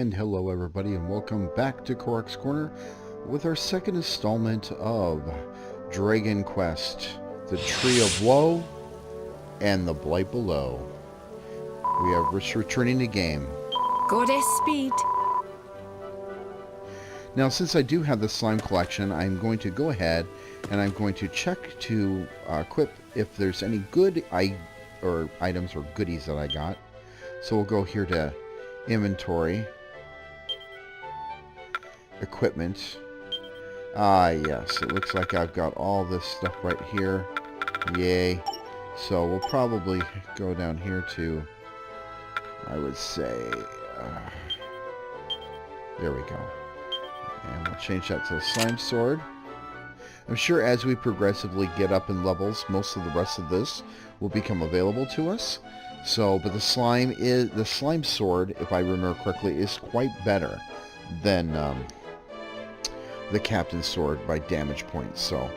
And hello everybody, and welcome back to Corock's Corner with our second installment of Dragon Quest, the Tree of Woe and the Blight Below. We are returning to game. Goddess speed. Now, since I do have the slime collection, I'm going to go ahead and I'm going to check to equip if there's any good items or goodies that I got. So we'll go here to inventory, equipment. Yes, it looks like I've got all this stuff right here. Yay. So we'll probably go down here to, I would say, there we go. And we'll change that to the slime sword. I'm sure as we progressively get up in levels, most of the rest of this will become available to us. So, but the slime sword, if I remember correctly, is quite better than the captain's sword by damage points. So,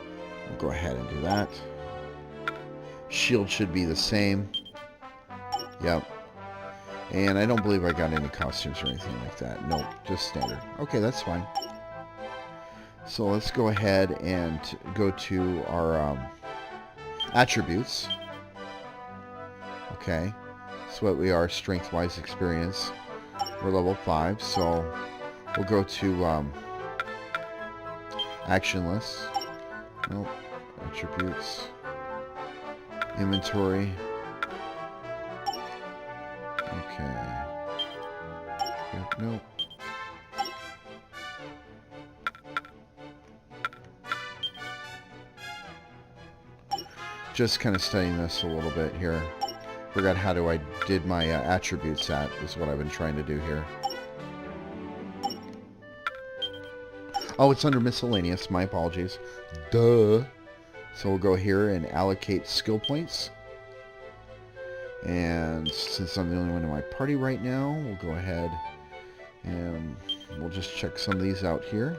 we'll go ahead and do that. Shield should be the same. Yep. And I don't believe I got any costumes or anything like that. Nope, just standard. Okay, that's fine. So let's go ahead and go to our attributes. Okay, so what we are strength-wise experience. We're level 5, so we'll go to action list. Nope, attributes. Inventory. Okay. Yep, nope. Just kind of studying this a little bit here. Forgot how I did my attributes at, is what I've been trying to do here. Oh, it's under miscellaneous. My apologies. Duh. So we'll go here and allocate skill points. And since I'm the only one in my party right now, we'll go ahead and we'll just check some of these out here.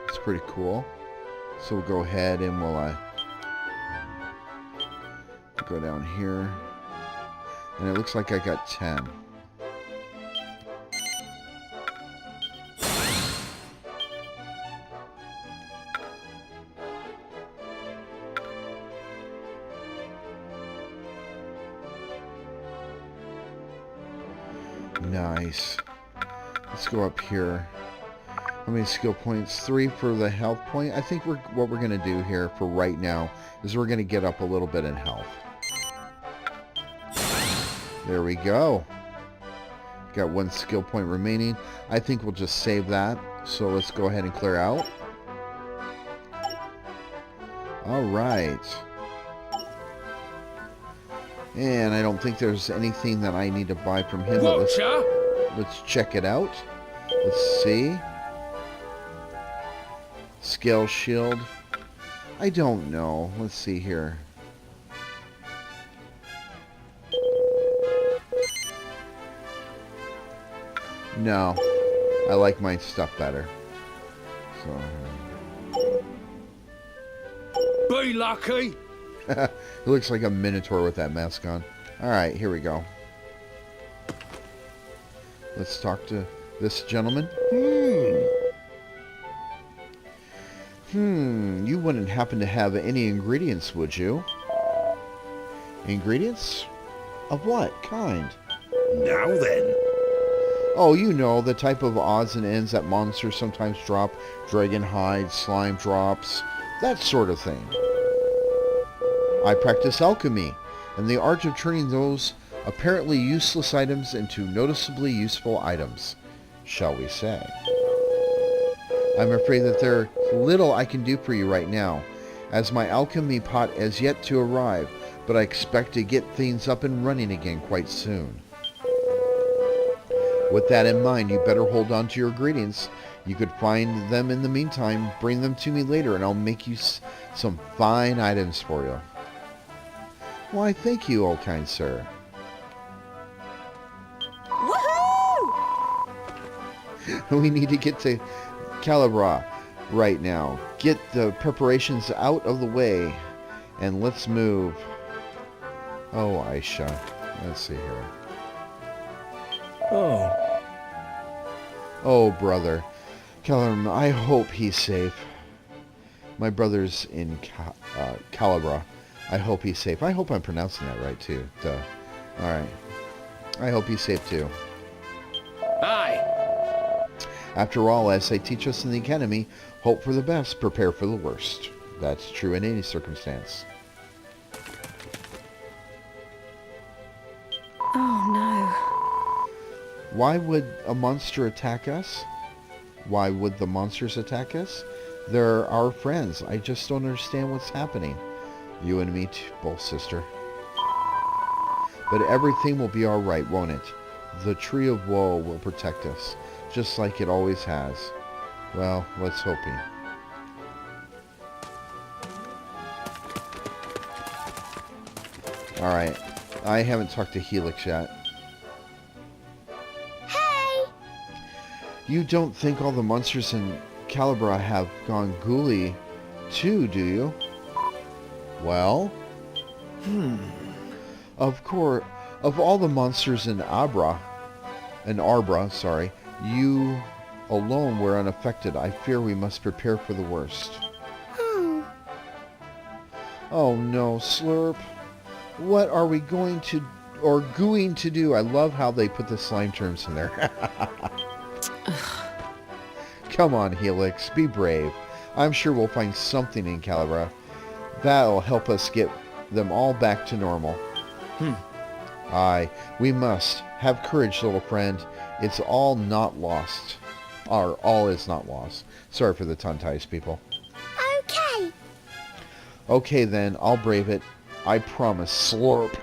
It's pretty cool. So we'll go ahead and we'll go down here. And it looks like I got 10. Nice. Let's go up here. How many skill points? 3 for the health point. I think what we're going to do here for right now is we're going to get up a little bit in health. There we go. Got 1 skill point remaining. I think we'll just save that. So let's go ahead and clear out. Alright. And I don't think there's anything that I need to buy from him. But let's check it out. Let's see. Scale shield. I don't know. Let's see here. No. I like my stuff better. So. Be lucky. It looks like a minotaur with that mask on. Alright, here we go. Let's talk to this gentleman. You wouldn't happen to have any ingredients, would you? Ingredients? Of what kind? Now then. Oh, you know, the type of odds and ends that monsters sometimes drop. Dragon hide, slime drops, that sort of thing. I practice alchemy, and the art of turning those apparently useless items into noticeably useful items, shall we say. I'm afraid that there's little I can do for you right now, as my alchemy pot has yet to arrive, but I expect to get things up and running again quite soon. With that in mind, you better hold on to your ingredients. You could find them in the meantime, bring them to me later, and I'll make you some fine items for you. Why, thank you, oh kind sir. Woohoo! We need to get to Calibra. right now. Get the preparations out of the way, and let's move. Oh, Aisha. Let's see here. Oh. Oh, brother. Callum, I hope he's safe. My brother's in Calabra. I hope he's safe. I hope I'm pronouncing that right, too. Duh. Alright. I hope he's safe, too. Aye. After all, as they teach us in the academy, hope for the best, prepare for the worst. That's true in any circumstance. Oh, no. Why would a monster attack us? Why would the monsters attack us? They're our friends. I just don't understand what's happening. You and me too, both, sister. But everything will be alright, won't it? The Tree of Woe will protect us, just like it always has. Well, let's hope. Alright. I haven't talked to Helix yet. Hey! You don't think all the monsters in Calabra have gone ghouly too, do you? Well? Of course, of all the monsters in Arbra, you alone were unaffected. I fear we must prepare for the worst. Oh no, Slurp. What are we going to, or gooing to do? I love how they put the slime terms in there. Come on, Helix, be brave. I'm sure we'll find something in Calabra that'll help us get them all back to normal. Aye, we must. Have courage, little friend. It's all not lost. Or all is not lost. Sorry for the tongue-ties, people. Okay. Okay then, I'll brave it. I promise, Slurp.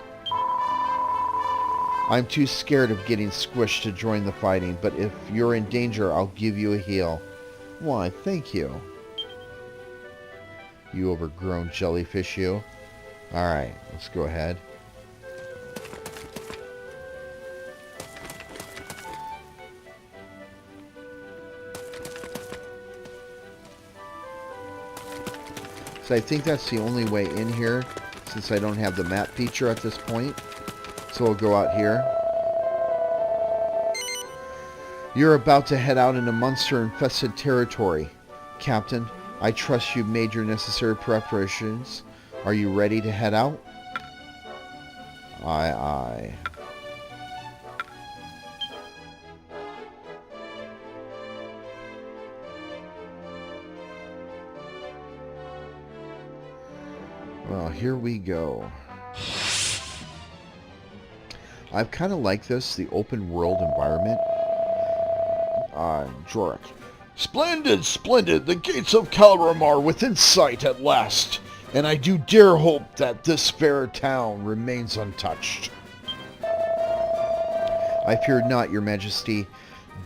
I'm too scared of getting squished to join the fighting, but if you're in danger, I'll give you a heal. Why, thank you. You overgrown jellyfish, you. Alright, let's go ahead. So I think that's the only way in here, since I don't have the map feature at this point. So we'll go out here. You're about to head out into monster-infested territory. Captain, I trust you've made your necessary preparations. Are you ready to head out? Aye, aye. Well, here we go. I've kind of liked this, the open world environment. Corock. Splendid, splendid! The gates of Calabram are within sight at last, and I do dare hope that this fair town remains untouched. I fear not, your majesty.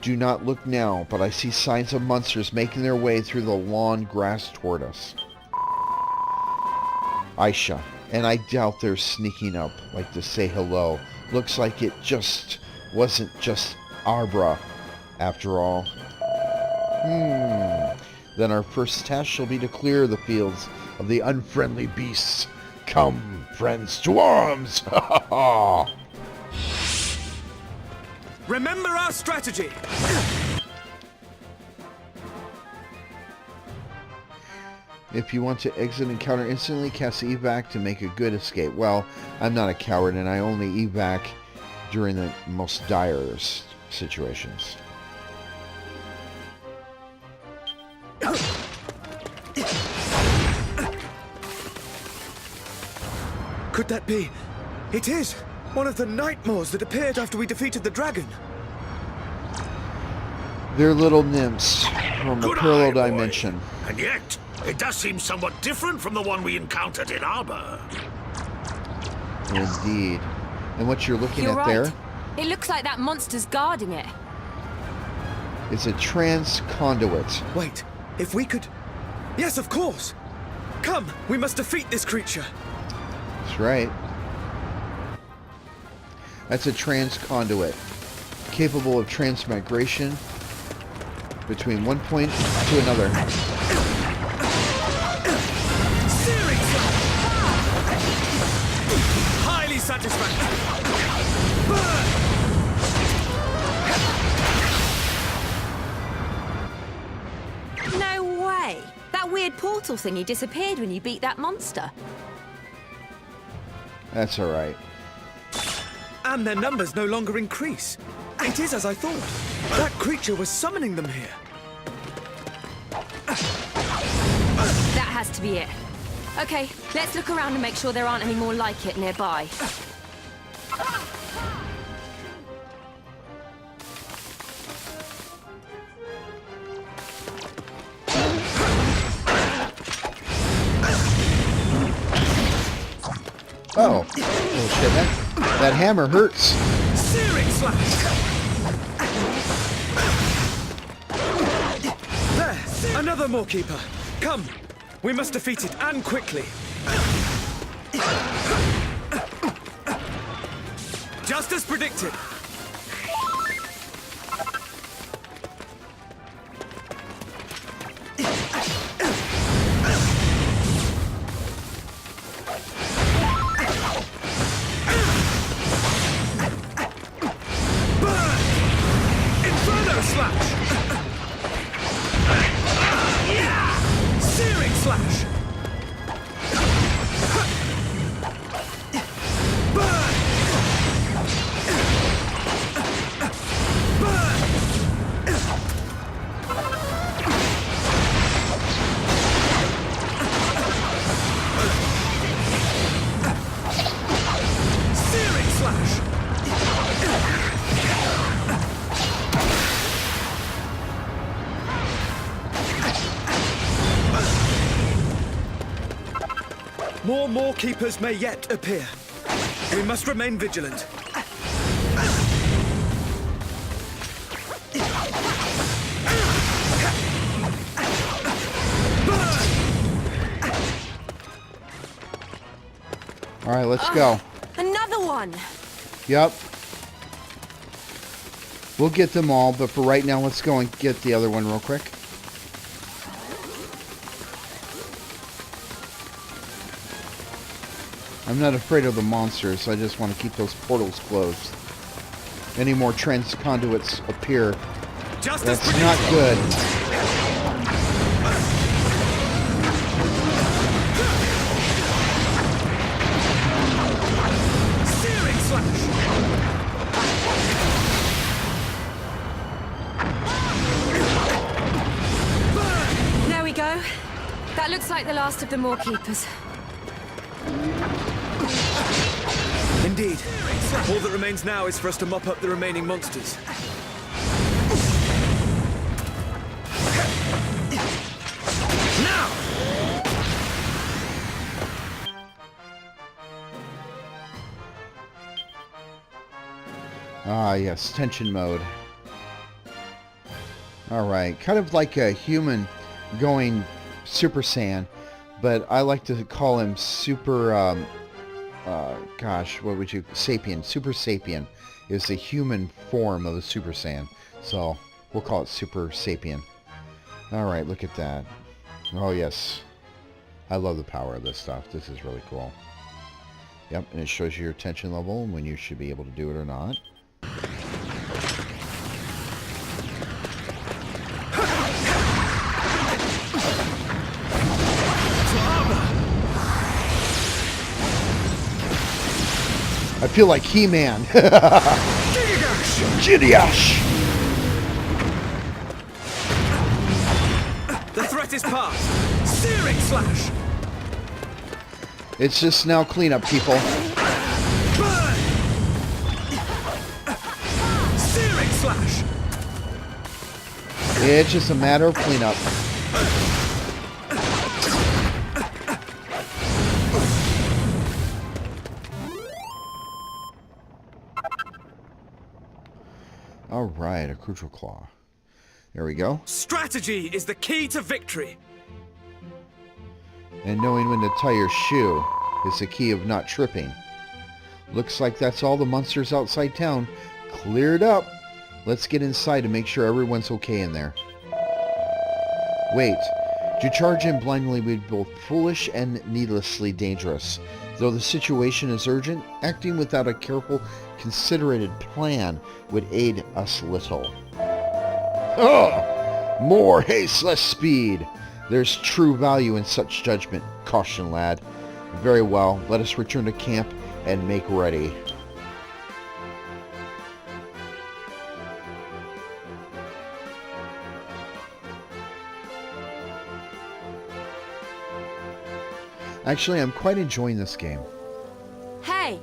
Do not look now, but I see signs of monsters making their way through the lawn grass toward us. Aisha, and I doubt they're sneaking up, like to say hello. Looks like it just wasn't just Arbra, after all. Then our first task shall be to clear the fields of the unfriendly beasts. Come, friends, to arms! Ha ha ha! Remember our strategy! If you want to exit encounter instantly, cast evac to make a good escape. Well, I'm not a coward, and I only evac during the most dire situations. Could that be? It is! One of the nightmares that appeared after we defeated the dragon. They're little nymphs from a Good parallel eye, boy. dimension. And yet, it does seem somewhat different from the one we encountered in Arbor. Indeed. And what you're looking You're at right. there It looks like that monster's guarding it. is a trans conduit. Wait, if we could... Yes, of course! Come, we must defeat this creature! That's right. That's a trans conduit, capable of transmigration between one point to another. satisfaction. No way! That weird portal thingy disappeared when you beat that monster. That's all right. And their numbers no longer increase. It is as I thought. That creature was summoning them here. That has to be it. Okay, let's look around and make sure there aren't any more like it nearby. Oh shit, that hammer hurts. Searing slash! There! Another Moorkeeper! Come! We must defeat it, and quickly! Just as predicted! More Moorkeepers may yet appear. We must remain vigilant. All right, let's go. Another one! Yep. We'll get them all, but for right now, let's go and get the other one real quick. I'm not afraid of the monsters, I just want to keep those portals closed. Any more trans conduits appear, that's not good. Searing slash! There we go. That looks like the last of the Moorkeepers. Indeed. All that remains now is for us to mop up the remaining monsters. Now! Ah, yes, tension mode. Alright, kind of like a human going Super Saiyan, but I like to call him Super, gosh, what would you... Sapien. Super Sapien is the human form of the Super Saiyan. So, we'll call it Super Sapien. Alright, look at that. Oh, yes. I love the power of this stuff. This is really cool. Yep, and it shows you your tension level and when you should be able to do it or not. I feel like He-Man. Gideash! The threat is past. Searing slash! It's just now cleanup, people. Burn! Searing slash! It's just a matter of cleanup. Alright, a crucial claw. There we go. Strategy is the key to victory. And knowing when to tie your shoe is the key of not tripping. Looks like that's all the monsters outside town. Cleared up. Let's get inside and make sure everyone's okay in there. Wait. To charge in blindly would be both foolish and needlessly dangerous. Though the situation is urgent, acting without a careful, considerated plan would aid us little. Ugh! More haste, less speed. There's true value in such judgment. Caution, lad. Very well, let us return to camp and make ready. Actually, I'm quite enjoying this game. Hey!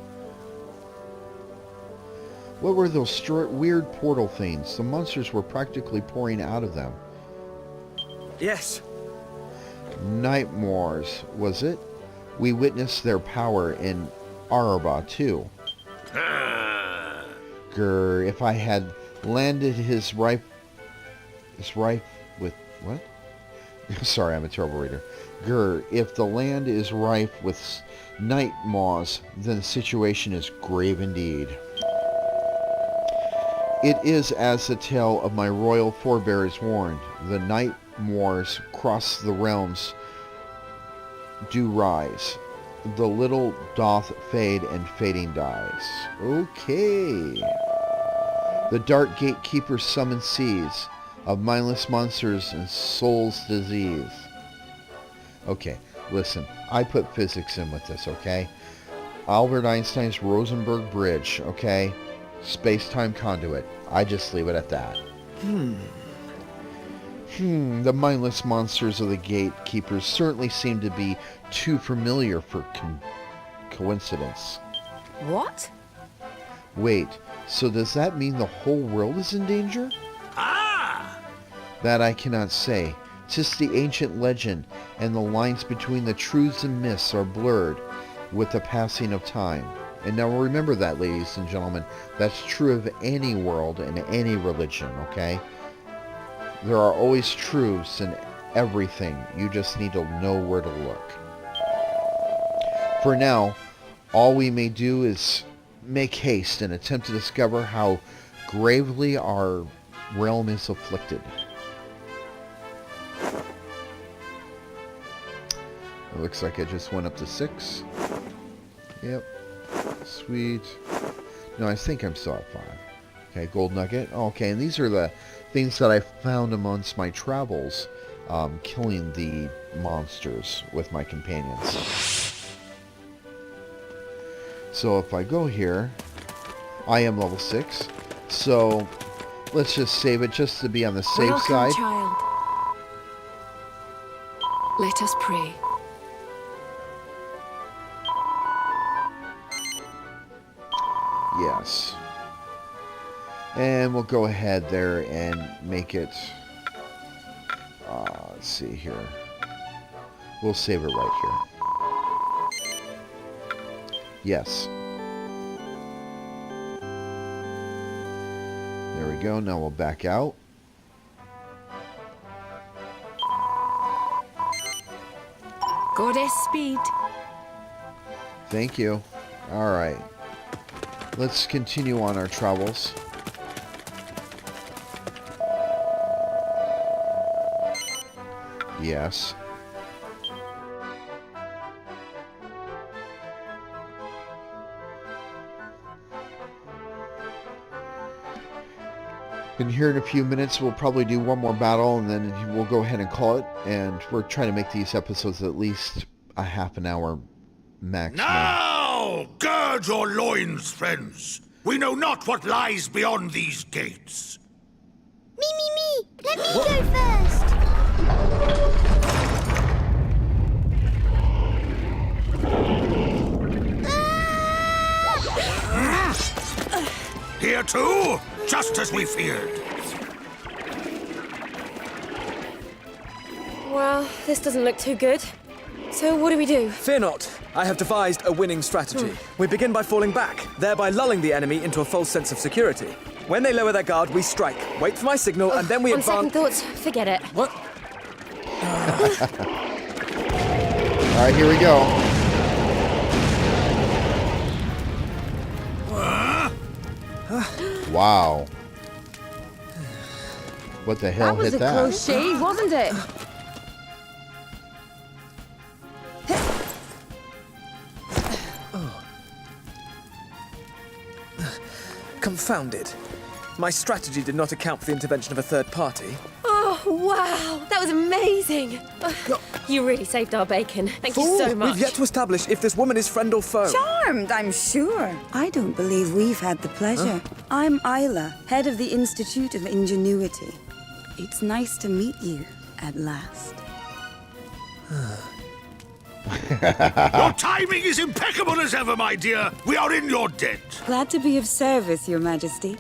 What were those weird portal things? The monsters were practically pouring out of them. Yes. Nightmares, was it? We witnessed their power in Araba, too. Grr, if I had landed his rife with... what? Sorry, I'm a terrible reader. Grr, if the land is rife with night maws, then the situation is grave indeed. It is as the tale of my royal forebears warned. The night wars cross the realms do rise. The little doth fade and fading dies. Okay. The dark gatekeeper summons seas of mindless monsters and soul's disease. Okay, listen, I put physics in with this, okay? Albert Einstein's Rosenberg Bridge, okay? Space-time conduit. I just leave it at that. The mindless monsters of the gatekeepers certainly seem to be too familiar for coincidence. What? Wait, so does that mean the whole world is in danger? Ah! That I cannot say. 'Tis the ancient legend, and the lines between the truths and myths are blurred with the passing of time. And now remember that, ladies and gentlemen, that's true of any world and any religion, okay? There are always truths in everything. You just need to know where to look. For now, all we may do is make haste and attempt to discover how gravely our realm is afflicted. It looks like I just went up to 6. Yep. Sweet. No, I think I'm still at 5. Okay, gold nugget. Okay, and these are the things that I found amongst my travels, killing the monsters with my companions. So if I go here, I am level 6. So let's just save it just to be on the safe Welcome, side. Child. Let us pray. Yes. And we'll go ahead there and make it, let's see here. We'll save it right here. Yes. There we go. Now we'll back out. Goddess speed. Thank you. All right. Let's continue on our travels. Yes. And here in a few minutes, we'll probably do one more battle, and then we'll go ahead and call it. And we're trying to make these episodes at least a half an hour maximum. Now, gird your loins, friends. We know not what lies beyond these gates. Me. Let me go first. Here too, just as we feared. Well, this doesn't look too good. So what do we do? Fear not. I have devised a winning strategy. We begin by falling back, thereby lulling the enemy into a false sense of security. When they lower their guard, we strike. Wait for my signal, and then we On advance. second thoughts, forget it. What? All right, here we go. Wow. What the hell That was hit a that? close shave, wasn't it? Confounded. My strategy did not account for the intervention of a third party. Oh, wow. That was amazing. You really saved our bacon. Thank you so much. We've yet to establish if this woman is friend or foe. Charmed, I'm sure. I don't believe we've had the pleasure. I'm Isla, head of the Institute of Ingenuity. It's nice to meet you at last. Your timing is impeccable as ever, my dear. We are in your debt. Glad to be of service, Your Majesty.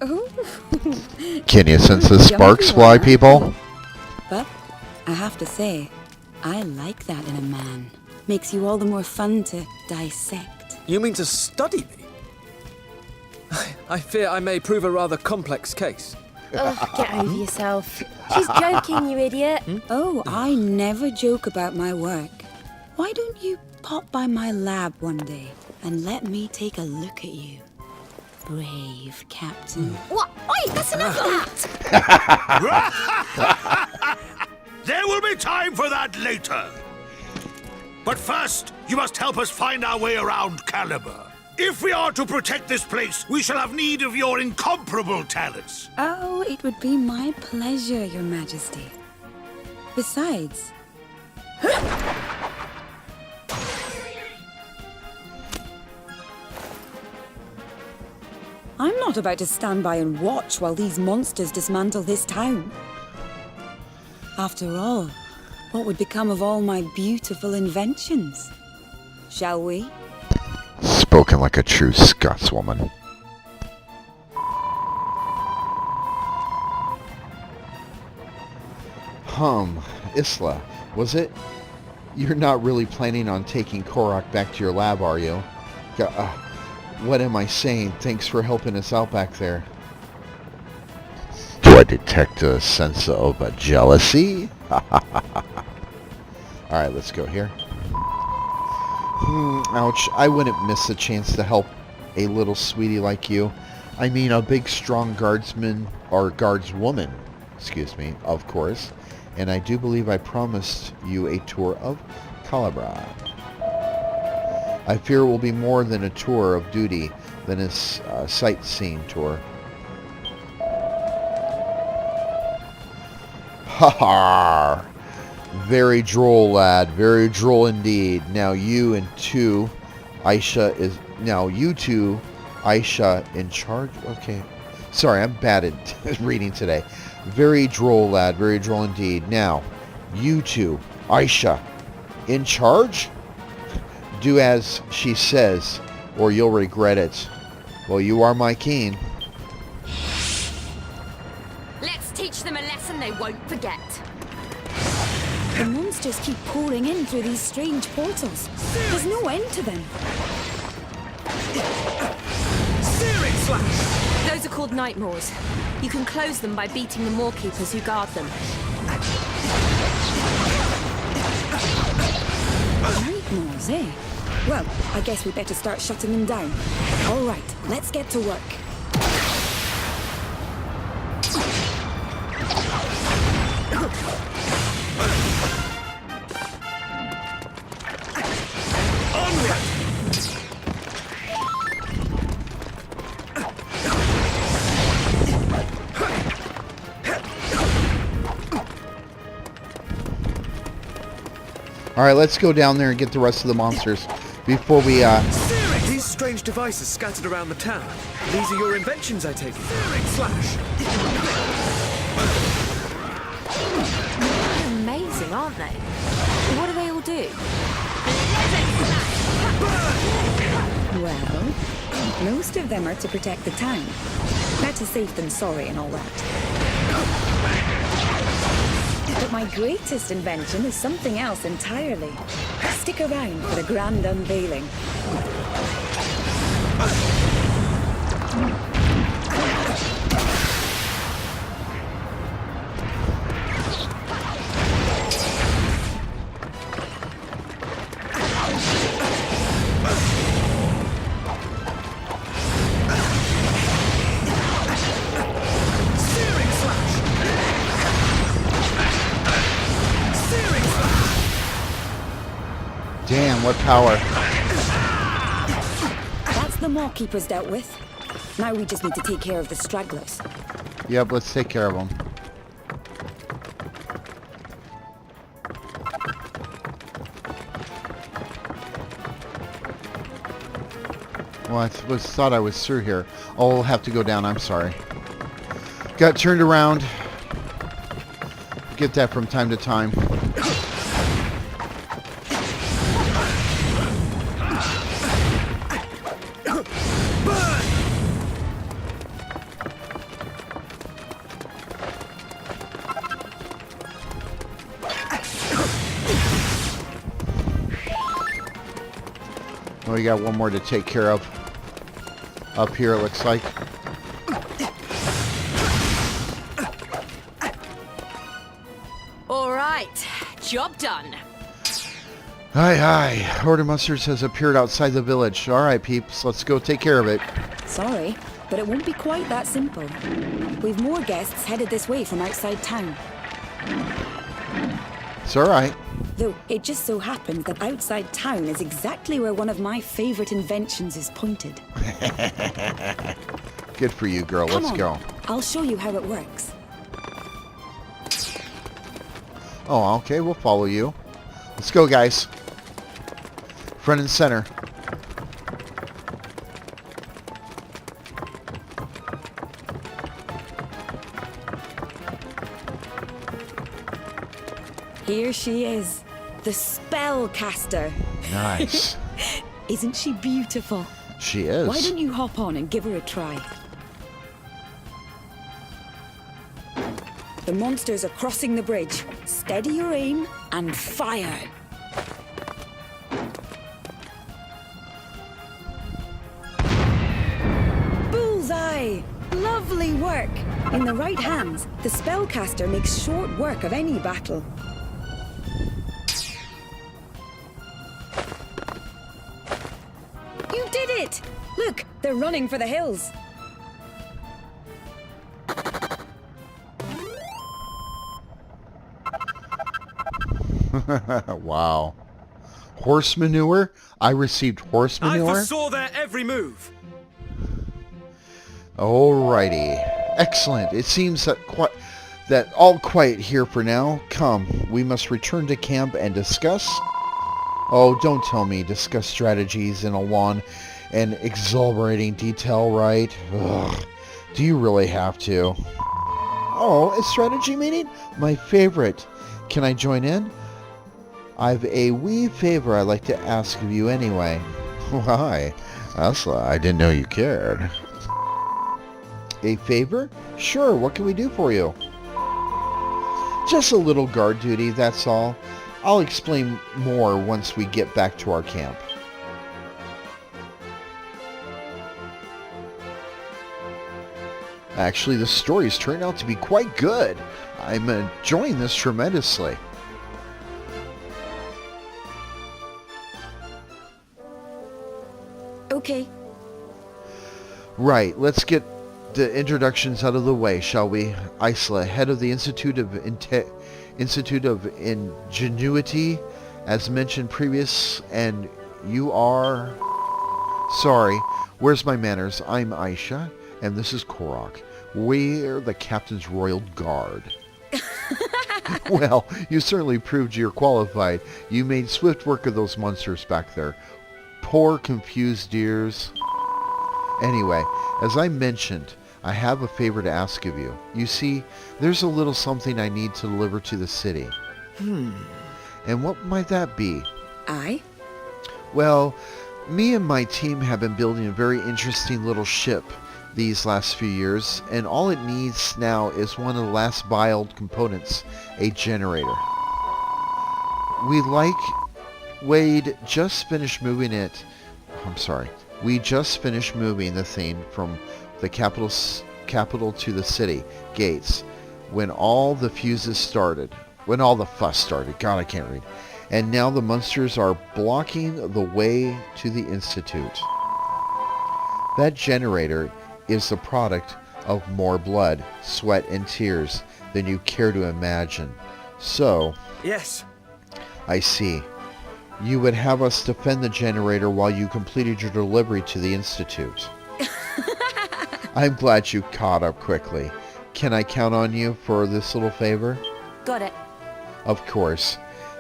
Oh. Can you sense the sparks fly, people? But I have to say, I like that in a man. Makes you all the more fun to dissect. You mean to study me? I fear I may prove a rather complex case. Ugh, get over yourself. She's joking, you idiot. Oh, I never joke about my work. Why don't you pop by my lab one day and let me take a look at you? Brave Captain. What? Oi, that's enough of that! There will be time for that later. But first, you must help us find our way around Caliber. If we are to protect this place, we shall have need of your incomparable talents. Oh, it would be my pleasure, Your Majesty. Besides... I'm not about to stand by and watch while these monsters dismantle this town. After all, what would become of all my beautiful inventions? Shall we? Spoken like a true Scotswoman. Isla, was it? You're not really planning on taking Corock back to your lab, are you? What am I saying? Thanks for helping us out back there. Do I detect a sense of jealousy? Alright, let's go here. Ouch, I wouldn't miss a chance to help a little sweetie like you. I mean, a big, strong guardsman, or guardswoman, excuse me, of course. And I do believe I promised you a tour of Caliber. I fear it will be more than a tour of duty than a sightseeing tour. Ha ha! Very droll, lad. Very droll indeed. Now you two, Aisha in charge? Okay. Sorry, I'm bad at reading today. Very droll, lad. Very droll indeed. Now, you two, Aisha, in charge? Do as she says, or you'll regret it. Well, you are my king. Let's teach them a lesson they won't forget. The monsters keep pouring in through these strange portals. There's no end to them. Searing slash! Those are called night maws. You can close them by beating the maw keepers who guard them. Night maws, eh? Well, I guess we better start shutting them down. All right, let's get to work. Alright, let's go down there and get the rest of the monsters before we, These strange devices scattered around the town. These are your inventions, I take it. Searing slash! They're amazing, aren't they? What do they all do? Well, most of them are to protect the town. Better safe than sorry and all that. But my greatest invention is something else entirely. Stick around for the grand unveiling. Damn, what power. That's the Maw Keepers dealt with. Now we just need to take care of the stragglers. Yep, let's take care of them. Well, I thought I was through here. Oh, I'll have to go down. I'm sorry. Got turned around. Get that from time to time. We got one more to take care of. Up here, it looks like. All right, job done. Aye. Horde of monsters has appeared outside the village. All right, peeps, let's go take care of it. Sorry, but it won't be quite that simple. We've more guests headed this way from outside town. It's all right. Though it just so happens that outside town is exactly where one of my favorite inventions is pointed. Good for you, girl. Come Let's on, go. I'll show you how it works. Oh, okay, we'll follow you. Let's go, guys. Front and center. Here she is, the spellcaster. Nice. Isn't she beautiful? She is. Why don't you hop on and give her a try? The monsters are crossing the bridge. Steady your aim and fire. Bullseye! Lovely work! In the right hands, the spellcaster makes short work of any battle. You did it! Look, they're running for the hills. Wow. Horse manure? I received horse I manure? foresaw their every move. Alrighty. Excellent. It seems that all quiet here for now. Come, we must return to camp and discuss... Oh, don't tell me discuss strategies in a long and exhilarating detail, right? Ugh. Do you really have to? Oh, a strategy meeting? My favorite. Can I join in? I've a wee favor I'd like to ask of you anyway. Why? I didn't know you cared. A favor? Sure, what can we do for you? Just a little guard duty, that's all. I'll explain more once we get back to our camp. Actually, the story's turned out to be quite good. I'm enjoying this tremendously. Okay. Right, let's get the introductions out of the way, shall we? Isla, head of the Institute of Ingenuity, as mentioned previous, and you are... Sorry, where's my manners? I'm Aisha, and this is Corock. We're the Captain's Royal Guard. Well, you certainly proved you're qualified. You made swift work of those monsters back there. Poor confused dears. Anyway, as I mentioned, I have a favor to ask of you. You see, there's a little something I need to deliver to the city. And what might that be? Aye? Well, me and my team have been building a very interesting little ship these last few years, and all it needs now is one of the last vital components, a generator. We just finished moving it. We just finished moving the thing from the capital to the city gates when all the fuss started. God, I can't read. And now the monsters are blocking the way to the Institute. That generator is the product of more blood, sweat, and tears than you care to imagine. So... Yes. I see. You would have us defend the generator while you completed your delivery to the Institute. I'm glad you caught up quickly. Can I count on you for this little favor? Got it. Of course.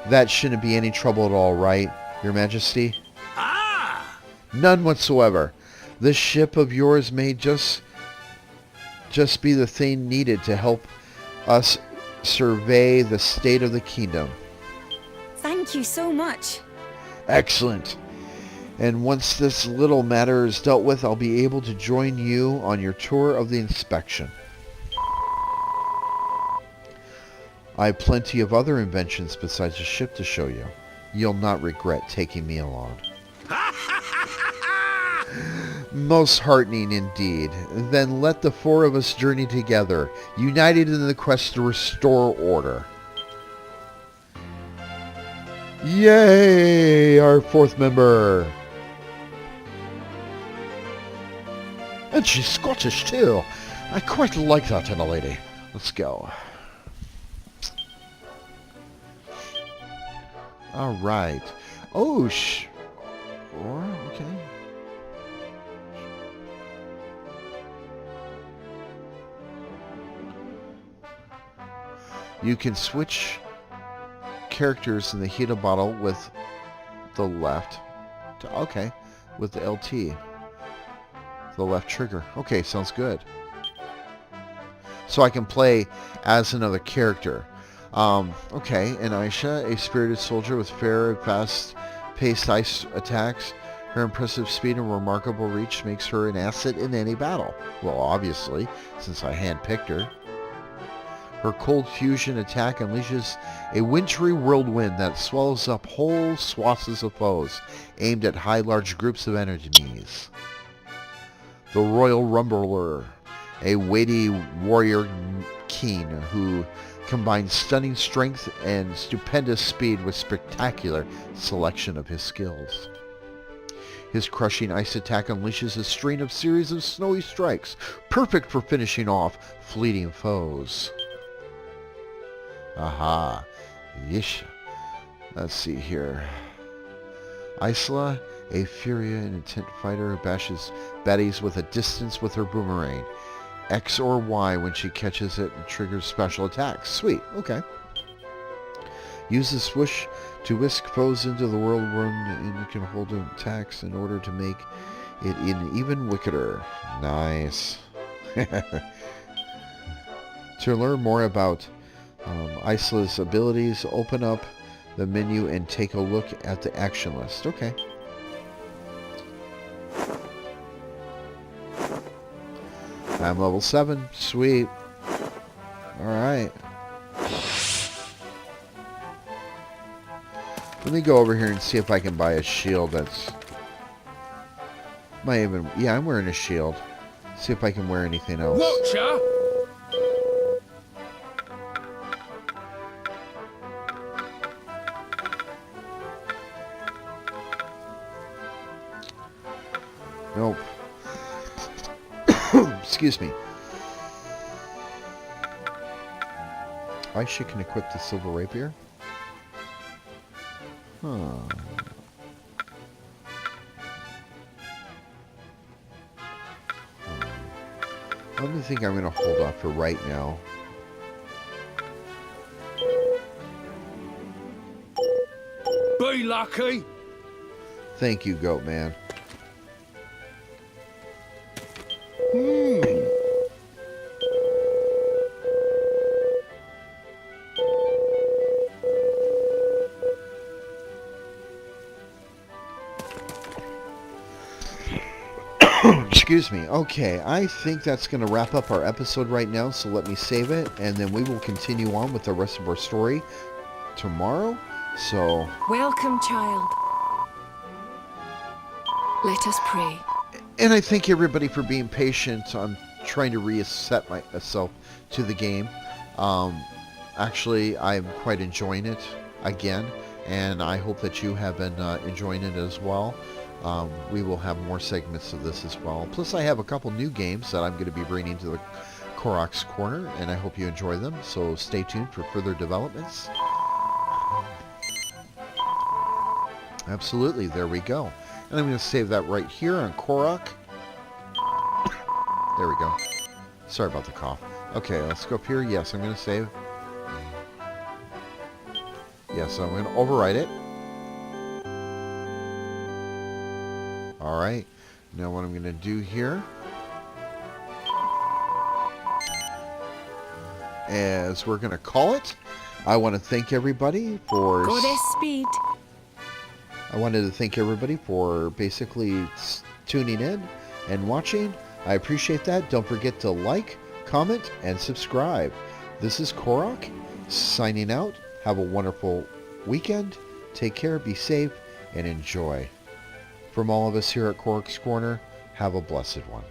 That shouldn't be any trouble at all, right, Your Majesty? Ah! None whatsoever. This ship of yours may just be the thing needed to help us survey the state of the kingdom. Thank you so much. Excellent. And once this little matter is dealt with, I'll be able to join you on your tour of the inspection. I have plenty of other inventions besides the ship to show you. You'll not regret taking me along. Most heartening indeed. Then let the four of us journey together, united in the quest to restore order. Yay! Our fourth member! And she's Scottish too. I quite like that in a lady. Let's go. Alright. Oh, okay. You can switch characters in the heater bottle with the left. Okay, with the LT. The left trigger. Okay, sounds good. So I can play as another character. Okay, and Aisha, a spirited soldier with fair and fast-paced ice attacks. Her impressive speed and remarkable reach makes her an asset in any battle. Well, obviously, since I handpicked her. Her cold fusion attack unleashes a wintry whirlwind that swallows up whole swaths of foes, aimed at large groups of enemies. The Royal Rumbler, a weighty warrior king who combines stunning strength and stupendous speed with spectacular selection of his skills. His crushing ice attack unleashes a string of series of snowy strikes, perfect for finishing off fleeting foes. Aha. Yeesh. Let's see here. Isla, a furia and intent fighter who bashes baddies with a distance with her boomerang. X or Y when she catches it and triggers special attacks. Sweet. Okay. Use the swoosh to whisk foes into the whirlwind, and you can hold attacks in order to make it even wickeder. Nice. To learn more about Isla's abilities, open up the menu and take a look at the action list. Okay. I'm level 7. Sweet. Alright. Let me go over here and see if I can buy a shield that's... Might even... Yeah, I'm wearing a shield. See if I can wear anything else. Watcher! Nope. Excuse me. Aisha can equip the silver rapier. Huh. Let me think. I'm going to hold off for right now. Be lucky! Thank you, Goat Man. Excuse me. Okay, I think that's going to wrap up our episode right now, so let me save it, and then we will continue on with the rest of our story tomorrow. So... Welcome, child. Let us pray. And I thank everybody for being patient. I'm trying to reset myself to the game. Actually, I'm quite enjoying it again, and I hope that you have been enjoying it as well. We will have more segments of this as well. Plus, I have a couple new games that I'm going to be bringing to the Corock's Corner, and I hope you enjoy them. So stay tuned for further developments. Absolutely. There we go. And I'm going to save that right here on Corock. There we go. Sorry about the cough. Okay, let's go up here. Yes, I'm going to save. Yes, I'm going to overwrite it. Alright. Now what I'm going to do here, as we're going to call it, I want to thank everybody for... Goddess speed. I wanted to thank everybody for basically tuning in and watching. I appreciate that. Don't forget to like, comment, and subscribe. This is Corock, signing out. Have a wonderful weekend. Take care, be safe, and enjoy. From all of us here at Corock's Corner, have a blessed one.